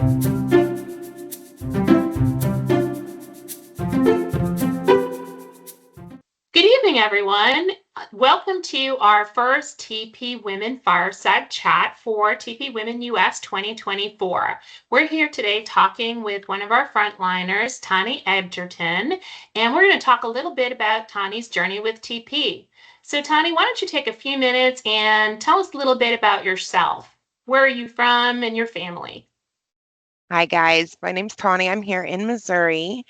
Good evening, everyone. Welcome to our first TP Women Fireside Chat for TP Women US 2024. We're here today talking with one of our frontliners, Tahnee Edgerton, and we're going to talk a little bit about Tahnee's journey with TP. So, Tahnee, why don't you take a few minutes and tell us a little bit about yourself? Where are you from and your family? Hi guys, my name's Tahnee. I'm here in Missouri.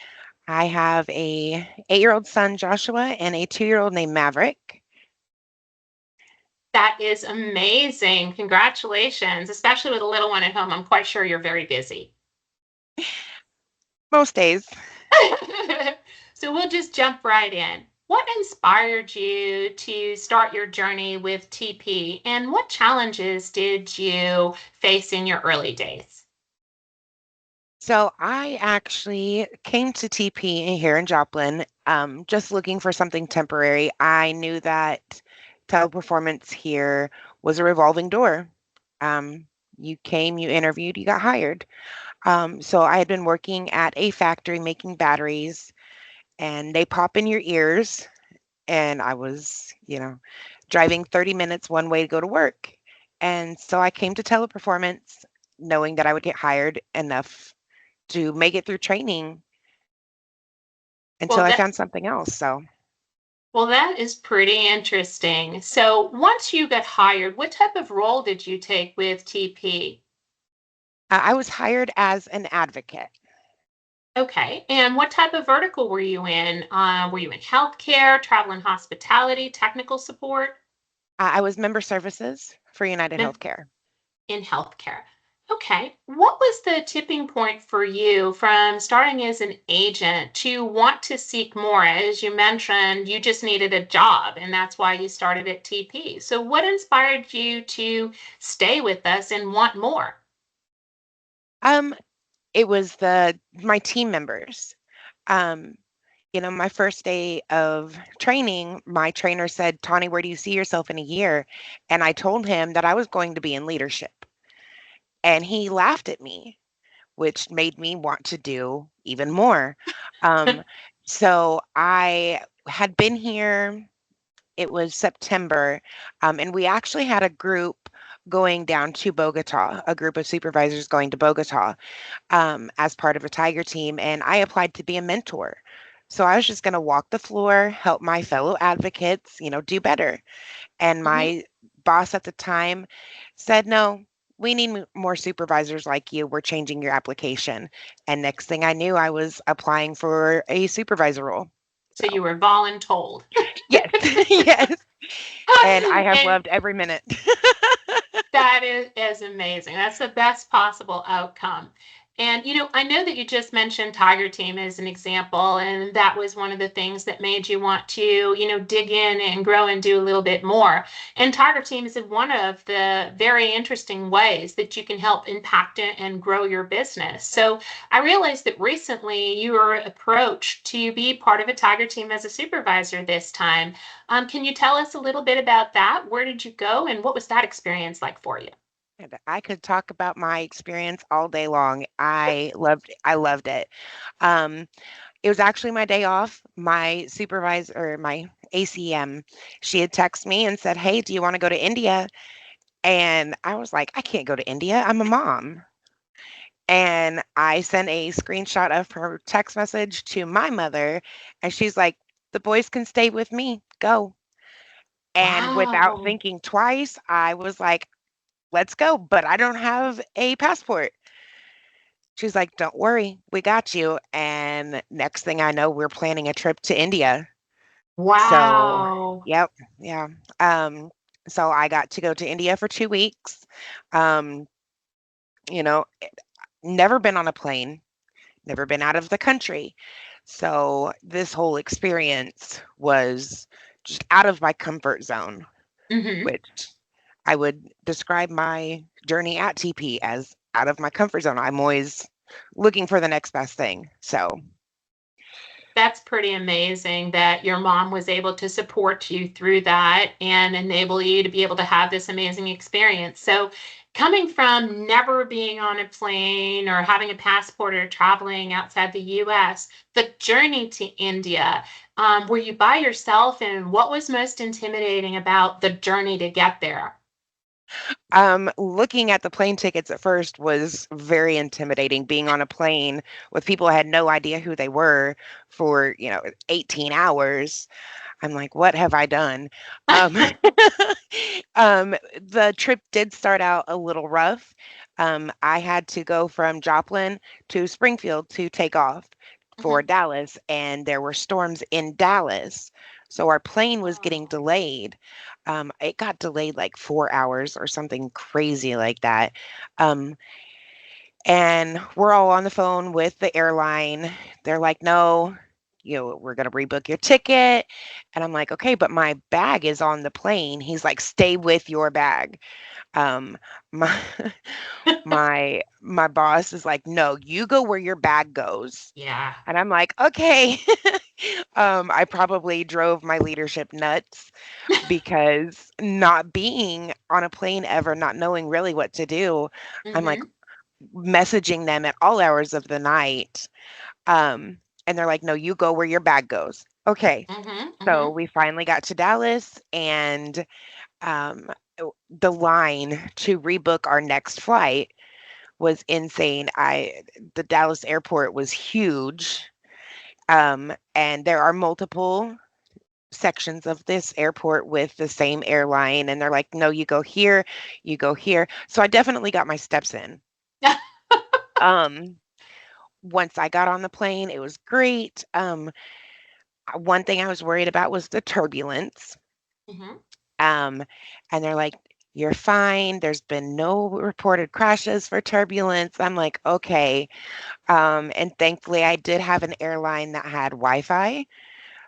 I have a 8-year-old son, Joshua, and a 2-year-old named Maverick. That is amazing. Congratulations, especially with a little one at home. I'm quite sure you're very busy. Most days. So we'll just jump right in. What inspired you to start your journey with TP, and what challenges did you face in your early days? So I actually came to TP here in Joplin, just looking for something temporary. I knew that teleperformance here was a revolving door. You came, you interviewed, you got hired. So I had been working at a factory making batteries, and they pop in your ears. And I was, driving 30 minutes one way to go to work. And so I came to Teleperformance knowing that I would get hired enough to make it through training until Well, I that found something else. So well, that is pretty interesting. So once you got hired, what type of role did you take with TP? I was hired as an advocate. Okay, and what type of vertical were you in? Were you in healthcare, travel and hospitality, technical support? I was member services for United Healthcare. In healthcare. Okay. What was the tipping point for you from starting as an agent to want to seek more? As you mentioned, you just needed a job, and that's why you started at TP. So, what inspired you to stay with us and want more? Um, it was my team members. Um, my first day of training, my trainer said, Tahnee, where do you see yourself in a year? And I told him that I was going to be in leadership. And he laughed at me, which made me want to do even more. Um, so I had been here, it was September, and we actually had a group going down to Bogota, a group of supervisors going to Bogota as part of a Tiger team. And I applied to be a mentor. So I was just going to walk the floor, help my fellow advocates, do better. And Mhm. my boss at the time said, no, we need more supervisors like you. We're changing your application. And next thing I knew, I was applying for a supervisor role. So, So, you were voluntold. yes, yes. And I have And loved every minute. that is amazing. That's the best possible outcome. And, I know that you just mentioned Tiger Team as an example, and that was one of the things that made you want to, dig in and grow and do a little bit more. And Tiger Team is one of the very interesting ways that you can help impact it and grow your business. So I realized that recently you were approached to be part of a Tiger Team as a supervisor this time. Can you tell us a little bit about that? Where did you go, and what was that experience like for you? And I could talk about my experience all day long. I loved it. Um, it was actually my day off. My supervisor, or my ACM, she had texted me and said, "Hey, do you want to go to India?" And I was like, "I can't go to India. I'm a mom." And I sent a screenshot of her text message to my mother, and she's like, "The boys can stay with me. Go." And without Wow. thinking twice, I was like, "Let's go." But I don't have a passport. She's like, "Don't worry, we got you." And next thing I know, we're planning a trip to India. So, Wow. yep, yeah. Um, so I got to go to India for 2 weeks. Um, you know, never been on a plane, never been out of the country. So this whole experience was just out of my comfort zone, Hmm. which I would describe my journey at TP as out of my comfort zone. I'm always looking for the next best thing. So, That's pretty amazing that your mom was able to support you through that and enable you to be able to have this amazing experience. So, coming from never being on a plane or having a passport or traveling outside the US, the journey to India, were you by yourself? And what was most intimidating about the journey to get there? Looking at the plane tickets at first was very intimidating. Being on a plane with people I had no idea who they were for, 18 hours. I'm like, what have I done? Um, the trip did start out a little rough. I had to go from Joplin to Springfield to take off for Mhm. Dallas, and there were storms in Dallas. So our plane was getting Oh. delayed. It got delayed like 4 hours or something crazy like that. Um, and we're all on the phone with the airline. They're like, no, we're going to rebook your ticket. And I'm like, okay, but my bag is on the plane. He's like, stay with your bag. Um, my my boss is like, no, you go where your bag goes. Yeah. And I'm like, okay. I probably drove my leadership nuts because not being on a plane ever, not knowing really what to do, I'm like, Mhm. messaging them at all hours of the night. Um, and they're like, no, you go where your bag goes. Okay. Mhm. So Mhm. we finally got to Dallas, and um, the line to rebook our next flight was insane. The Dallas airport was huge. And there are multiple sections of this airport with the same airline, and they're like, no, you go here, you go here. So I definitely got my steps in. Um, Once I got on the plane, it was great. One thing I was worried about was the turbulence. Mhm. Um, and they're like, you're fine. There's been no reported crashes for turbulence. I'm like, okay. And thankfully, I did have an airline that had Wi-Fi.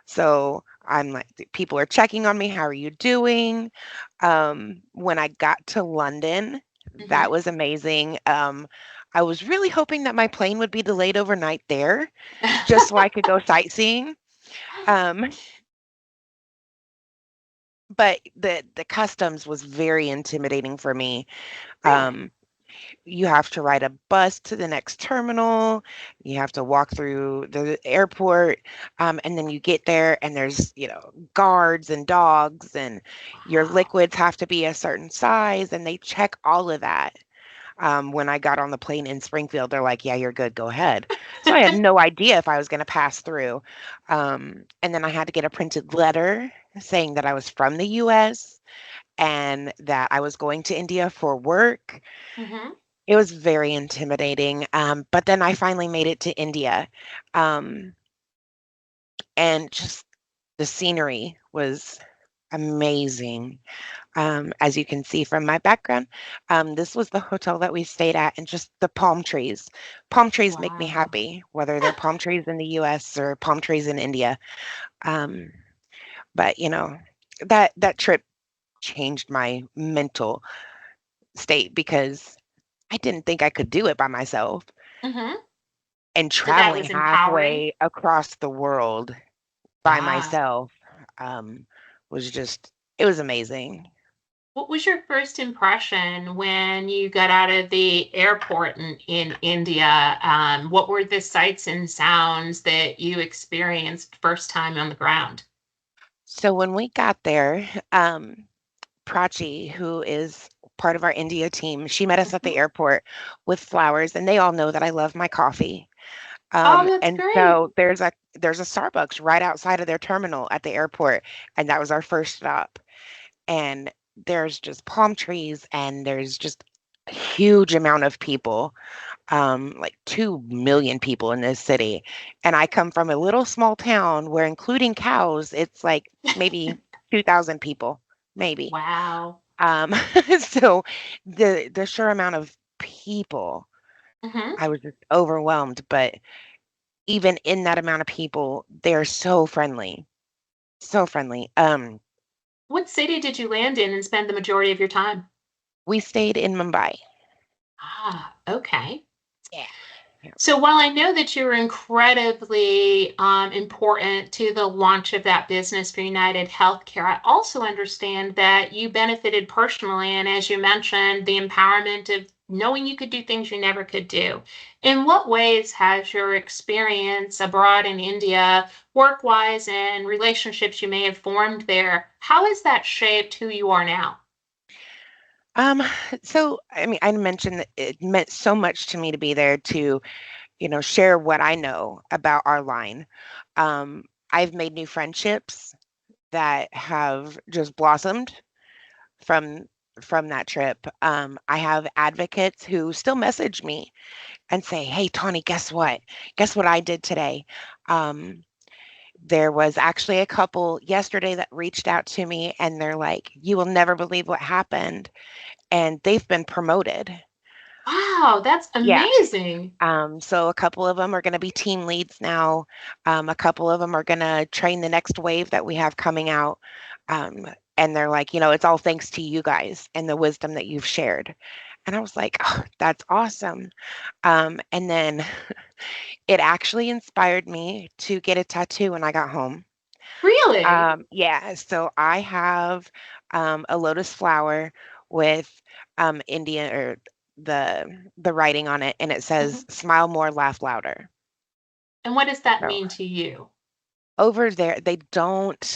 So I'm like, people are checking on me. How are you doing? When I got to London, that Mhm. was amazing. I was really hoping that my plane would be delayed overnight there, just so I could go sightseeing. Um, but the customs was very intimidating for me. Really? Um, you have to ride a bus to the next terminal. You have to walk through the airport, and then you get there, and there's guards and dogs, and your Wow. liquids have to be a certain size, and they check all of that. When I got on the plane in Springfield, they're like, "Yeah, you're good. Go ahead." So I had no idea if I was going to pass through. And then I had to get a printed letter saying that I was from the U.S. and that I was going to India for work. Mhm. It was very intimidating. But then I finally made it to India. Um, and just the scenery was amazing. As you can see from my background, this was the hotel that we stayed at, and just the palm trees. Palm trees make me Wow. happy, whether they're palm trees in the US or palm trees in India. Um, but that trip changed my mental state because I didn't think I could do it by myself. Mhm. And So that traveling was empowering. halfway across the world by Yeah. myself um, was just, it was amazing. What was your first impression when you got out of the airport in India? What were the sights and sounds that you experienced first time on the ground? So when we got there, Prachi, who is part of our India team, she met us at the Mhm. airport with flowers, and they all know that I love my coffee. Oh, that's And great. so there's a Starbucks right outside of their terminal at the airport, and that was our first stop. And there's just palm trees, and there's just a huge amount of people, like 2 million people in this city. And I come from a little small town where, including cows, it's like maybe 2,000 people, maybe. Wow. Um, so the sheer amount of people, Mhm. I was just overwhelmed. But even in that amount of people, they're so friendly, so friendly. What city did you land in and spend the majority of your time? We stayed in Mumbai. Ah, okay. Yeah. Yeah. So while I know that you're incredibly important to the launch of that business for United Healthcare, I also understand that you benefited personally. And as you mentioned, the empowerment of knowing you could do things you never could do. In what ways has your experience abroad in India, work-wise and relationships you may have formed there, how has that shaped who you are now? Um, so I mean, I mentioned that it meant so much to me to be there to, share what I know about our line. Um, I've made new friendships that have just blossomed from that trip. I have advocates who still message me and say, "Hey, Tawny, guess what? Guess what I did today?" Um, there was actually a couple yesterday that reached out to me and they're like, "You will never believe what happened." And they've been promoted. Wow, that's Yeah. amazing. So a couple of them are going to be team leads now. A couple of them are going to train the next wave that we have coming out. Um, and they're like, it's all thanks to you guys and the wisdom that you've shared. And I was like, oh, that's awesome. And then it actually inspired me to get a tattoo when I got home. Really? Yeah, so I have a lotus flower with Indian or the writing on it, and it says Mhm. "Smile more, laugh louder." And what does that So mean to you? over there, they don't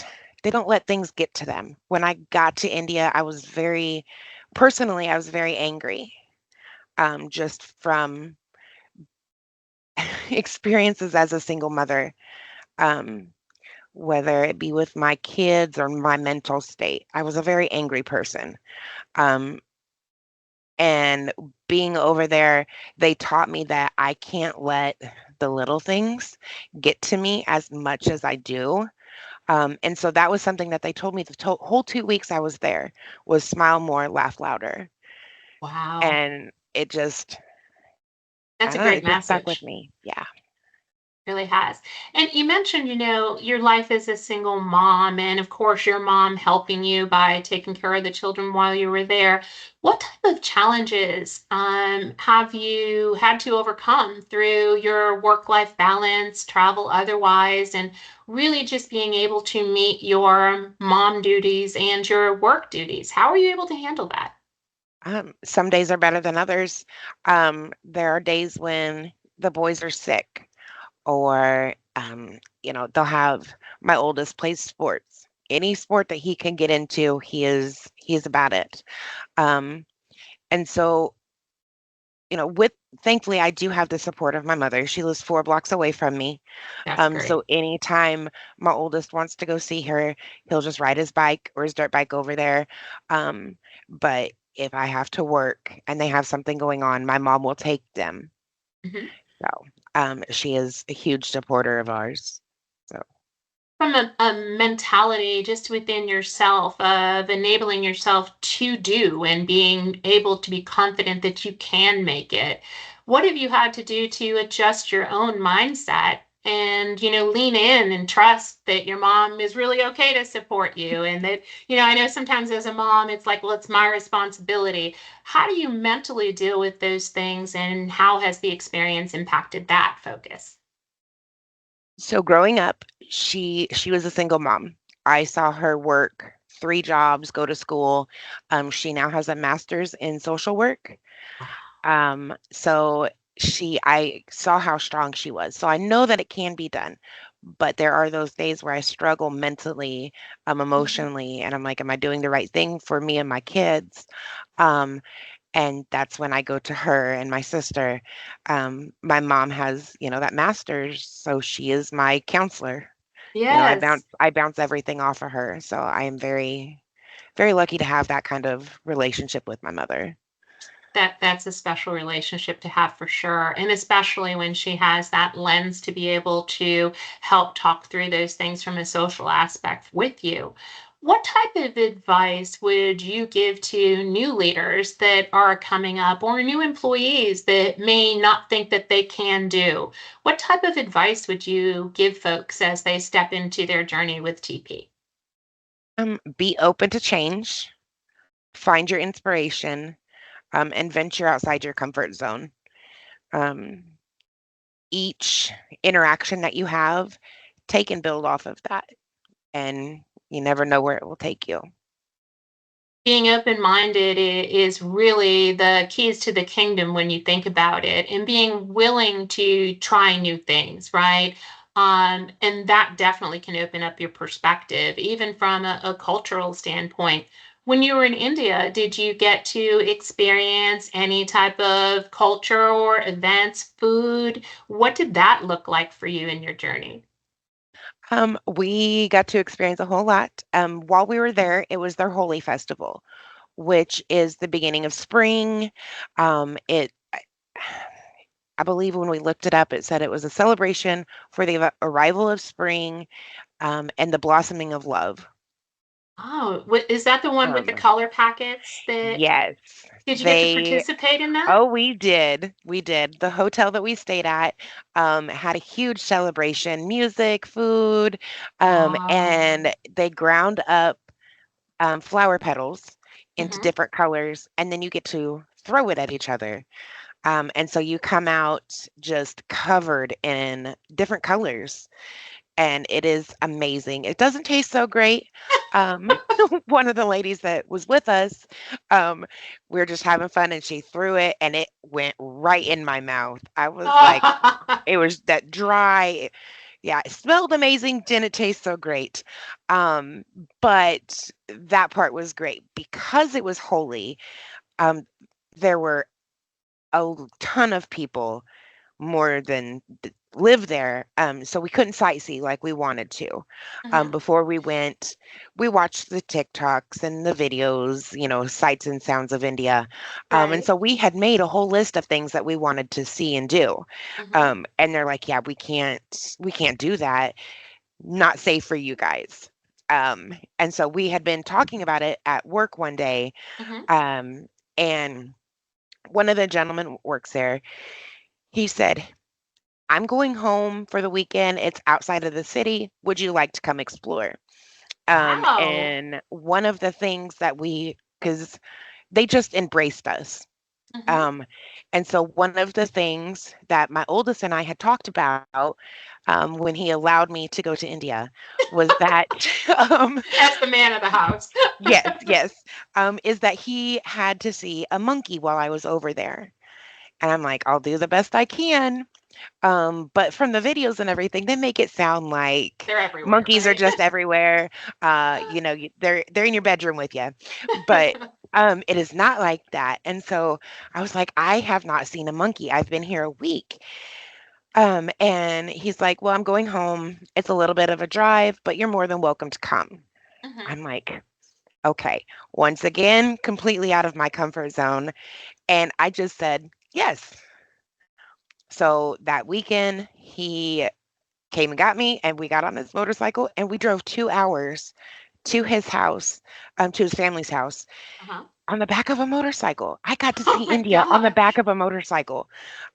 let things get to them. When I got to India, I was very angry, just from experiences as a single mother. Um, whether it be with my kids or my mental state. I was a very angry person. Um, and being over there, they taught me that I can't let the little things get to me as much as I do. And so that was something that they told me the whole 2 weeks I was there was smile more, laugh louder. Wow. And it just, I That's a don't know, great it just stuck with message. me. Yeah. Really has. And you mentioned, your life as a single mom, and of course, your mom helping you by taking care of the children while you were there. What type of challenges have you had to overcome through your work-life balance, travel otherwise, and really just being able to meet your mom duties and your work duties? How are you able to handle that? Some days are better than others. There are days when the boys are sick or they'll have my oldest plays sports. Any sport that he can get into, he is about it. Um, and so, with thankfully I do have the support of my mother. She lives 4 blocks away from me. That's So great. anytime my oldest wants to go see her, he'll just ride his bike or his dirt bike over there. But if I have to work and they have something going on, my mom will take them. Mhm. So she is a huge supporter of ours. So. From a mentality just within yourself of enabling yourself to do and being able to be confident that you can make it. What have you had to do to adjust your own mindset and, lean in and trust that your mom is really okay to support you and that, I know sometimes as a mom, it's like, well, it's my responsibility. How do you mentally deal with those things and how has the experience impacted that focus? So growing up, she was a single mom. I saw her work 3 jobs, go to school. She now has a master's in social work. So I saw how strong she was. So I know that it can be done, but there are those days where I struggle mentally, Mhm. emotionally, and I'm like, am I doing the right thing for me and my kids? Um, and that's when I go to her and my sister. My mom has, that master's, so she is my counselor. I bounce Yes. I bounce everything off of her. So I am very, very lucky to have that kind of relationship with my mother. That's a special relationship to have for sure, and especially when she has that lens to be able to help talk through those things from a social aspect with you. What type of advice would you give to new leaders that are coming up or new employees that may not think that they can do? What type of advice would you give folks as they step into their journey with TP? Be open to change, find your inspiration, and venture outside your comfort zone. Um, each interaction that you have, take and build off of that. And you never know where it will take you. Being open-minded is really the keys to the kingdom when you think about it, and being willing to try new things, right? And that definitely can open up your perspective, even from a cultural standpoint. When you were in India, did you get to experience any type of culture or events, food? What did that look like for you in your journey? We got to experience a whole lot. While we were there, it was their Holy Festival, which is the beginning of spring. I believe when we looked it up, it said it was a celebration for the arrival of spring, and the blossoming of love. Oh, is that the one with the Um, color packets that yes, did you get to they. participate in that? Oh, we did. We did. The hotel that we stayed at had a huge celebration, music, food, Wow. and they ground up flower petals into Mhm. different colors, and then you get to throw it at each other. And so you come out just covered in different colors, and it is amazing. It doesn't taste so great. Um, one of the ladies that was with us, um, we were just having fun, and she threw it, and it went right in my mouth. I was like, it was that dry. Yeah, it smelled amazing, didn't taste so great. Um, but that part was great because it was holy. Um, there were a ton of people more than live there. So we couldn't sightsee like we wanted to. Mhm. Before we went, we watched the TikToks and the videos, sights and sounds of India. And Right. so we had made a whole list of things that we wanted to see and do. Mhm. And they're like, yeah, we can't do that. Not safe for you guys. And so we had been talking about it at work one day. Mhm. Um, and one of the gentlemen works there. He said, I'm going home for the weekend. It's outside of the city. Would you like to come explore? Wow. And one of the things that because they just embraced us. Mhm. Um, and so one of the things that my oldest and I had talked about when he allowed me to go to India was that, um, As the man of the house. yes, yes, is that he had to see a monkey while I was over there. And I'm like, I'll do the best I can. But from the videos and everything, they make it sound like They're everywhere, monkeys are right? just everywhere. They're in your bedroom with you, but it is not like that. And so I was like, I have not seen a monkey. I've been here a week. And he's like, well, I'm going home. It's a little bit of a drive, but you're more than welcome to come. Mhm. I'm like, okay. Once again, completely out of my comfort zone. And I just said yes. So that weekend, he came and got me, and we got on his motorcycle, and we drove 2 hours to his house, to his family's house Uh-huh. on the back of a motorcycle. I got to Oh see my India on the gosh. back of a motorcycle.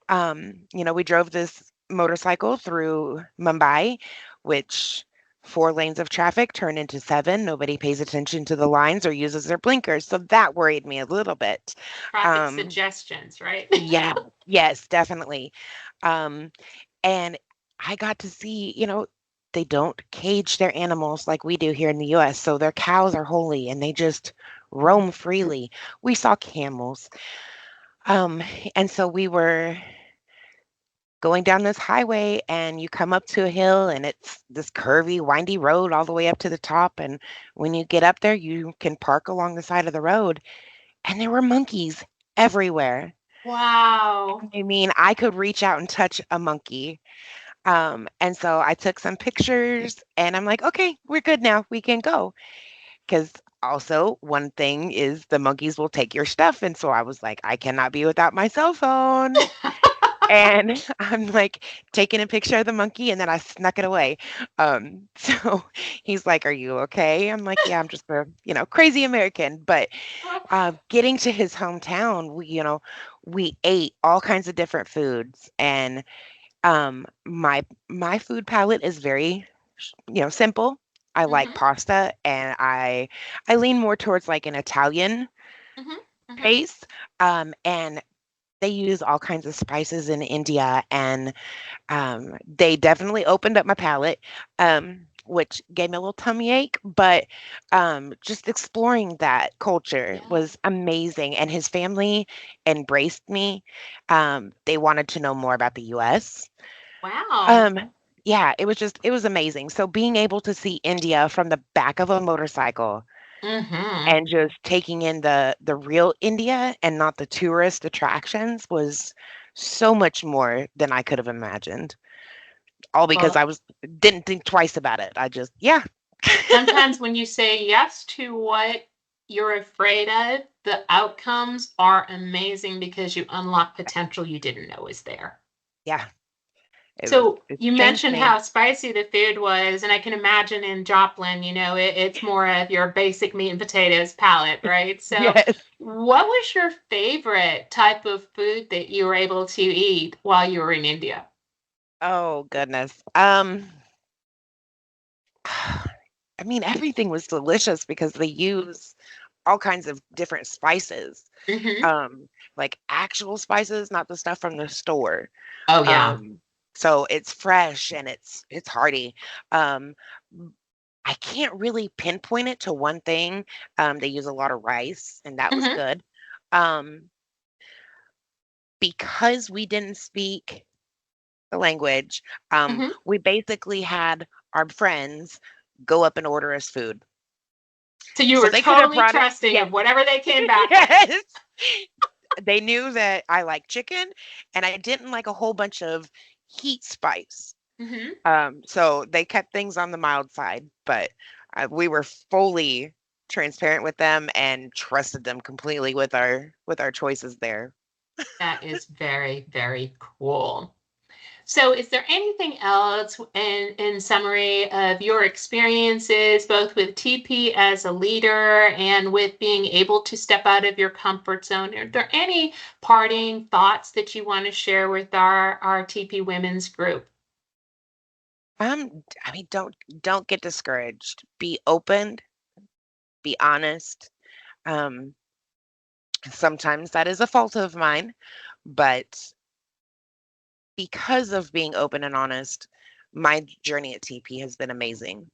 We drove this motorcycle through Mumbai, which 4 lanes of traffic turn into seven. Nobody pays attention to the lines or uses their blinkers. So that worried me a little bit. Traffic Um, suggestions, right? yeah, yes, definitely. Um, and I got to see, they don't cage their animals like we do here in the US. So their cows are holy and they just roam freely. We saw camels. Um, and so we were going down this highway, and you come up to a hill, and it's this curvy, windy road all the way up to the top. And when you get up there, you can park along the side of the road, and there were monkeys everywhere. Wow. I mean, I could reach out and touch a monkey. And so I took some pictures, and I'm like, okay, we're good now. We can go. Because also, one thing is the monkeys will take your stuff. And so I was like, I cannot be without my cell phone. And I'm like taking a picture of the monkey, and then I snuck it away. So he's like, are you okay? I'm like, yeah, I'm just a, crazy American. But getting to his hometown, we ate all kinds of different foods. And my food palette is very, simple. I like Mhm. pasta, and I lean more towards like an Italian Mhm. Mhm. pace. And they use all kinds of spices in India, and they definitely opened up my palate, which gave me a little tummy ache, but just exploring that culture Yeah. was amazing. And his family embraced me. They wanted to know more about the US. Wow. Um, yeah, it was amazing. So being able to see India from the back of a motorcycle Mm-hmm. and just taking in the real India and not the tourist attractions was so much more than I could have imagined. All because Well, I was didn't think twice about it. I just yeah. sometimes when you say yes to what you're afraid of, the outcomes are amazing because you unlock potential you didn't know was there. Yeah, So it you changed mentioned me. how spicy the food was, and I can imagine in Joplin, it's more of your basic meat and potatoes palette, right? So, Yes. what was your favorite type of food that you were able to eat while you were in India? Oh goodness. I mean everything was delicious because they use all kinds of different spices. Hmm. Um like actual spices, not the stuff from the store. Oh, yeah. Um so it's fresh and it's hearty. Um I can't really pinpoint it to one thing. They use a lot of rice, and that was Hmm. good. Um, because we didn't speak the language, Hmm. we basically had our friends go up and order us food. So you So were they could have totally brought it. trusting Yes, of whatever they came back with. yes. They knew that I like chicken, and I didn't like a whole bunch of heat spice. Hmm. So they kept things on the mild side, but we were fully transparent with them and trusted them completely with our choices there. That is very, very cool. So, is there anything else in summary of your experiences, both with TP as a leader and with being able to step out of your comfort zone? Are there any parting thoughts that you want to share with our TP women's group? I mean, don't get discouraged. Be open, be honest. Um, Sometimes that is a fault of mine, but because of being open and honest, my journey at TP has been amazing.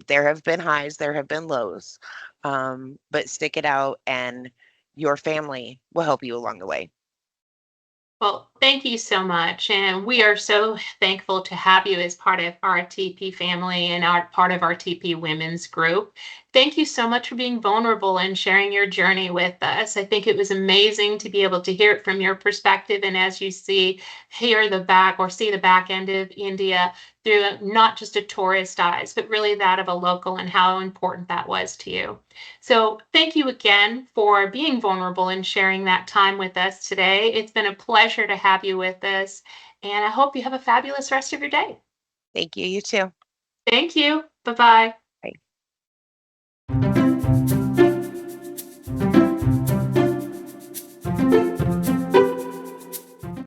There have been highs, there have been lows, but stick it out, and your family will help you along the way. Well, thank you so much. And we are so thankful to have you as part of our TP family and our part of our TP women's group. Thank you so much for being vulnerable and sharing your journey with us. I think it was amazing to be able to hear it from your perspective. And as you hear the back or see the back end of India through not just a tourist eyes, but really that of a local and how important that was to you. So, thank you again for being vulnerable and sharing that time with us today. It's been a pleasure to have you with us, and I hope you have a fabulous rest of your day. Thank you, you too. Thank you. Bye bye.